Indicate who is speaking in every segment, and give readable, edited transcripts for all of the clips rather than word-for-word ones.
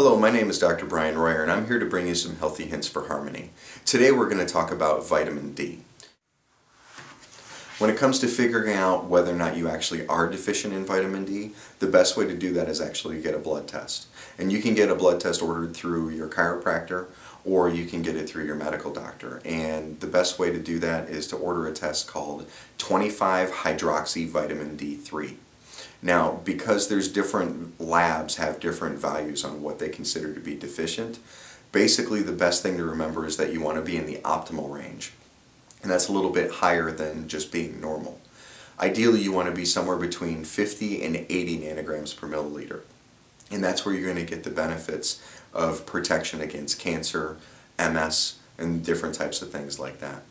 Speaker 1: Hello, my name is Dr. Bryan Royer and I'm here to bring you some healthy hints for harmony. Today we're going to talk about vitamin D. When it comes to figuring out whether or not you actually are deficient in vitamin D, the best way to do that is actually get a blood test. And you can get a blood test ordered through your chiropractor or you can get it through your medical doctor. And the best way to do that is to order a test called 25-hydroxy-vitamin D3. Now, because there's different labs have different values on what they consider to be deficient, basically the best thing to remember is that you want to be in the optimal range. And that's a little bit higher than just being normal. Ideally, you want to be somewhere between 50 and 80 nanograms per milliliter. And that's where you're going to get the benefits of protection against cancer, MS, and different types of things like that.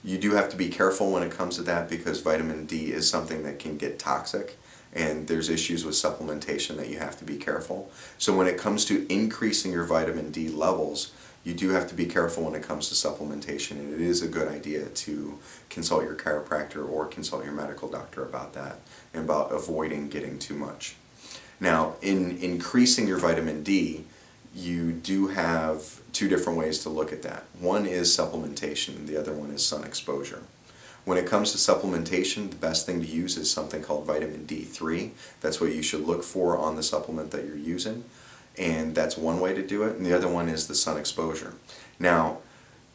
Speaker 1: You do have to be careful when it comes to that because vitamin D is something that can get toxic. And there's issues with supplementation that you have to be careful. So when it comes to increasing your vitamin D levels, you do have to be careful when it comes to supplementation, and it is a good idea to consult your chiropractor or consult your medical doctor about that and about avoiding getting too much. Now, in increasing your vitamin D, you do have two different ways to look at that. One is supplementation, and the other one is sun exposure. When it comes to supplementation, the best thing to use is something called vitamin D3. That's what you should look for on the supplement that you're using. And that's one way to do it. And the other one is the sun exposure. Now,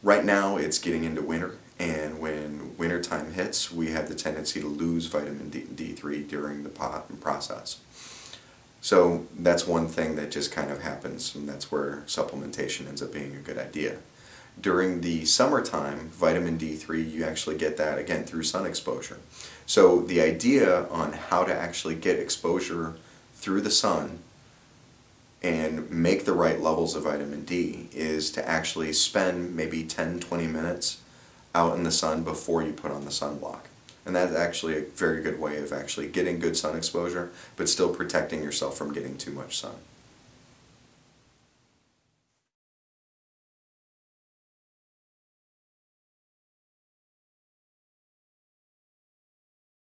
Speaker 1: right now it's getting into winter. And when winter time hits, we have the tendency to lose vitamin D3 during the process. So that's one thing that just kind of happens, and that's where supplementation ends up being a good idea. During the summertime, vitamin D3, you actually get that again through sun exposure. So the idea on how to actually get exposure through the sun and make the right levels of vitamin D is to actually spend maybe 10-20 minutes out in the sun before you put on the sunblock. And that's actually a very good way of actually getting good sun exposure, but still protecting yourself from getting too much sun.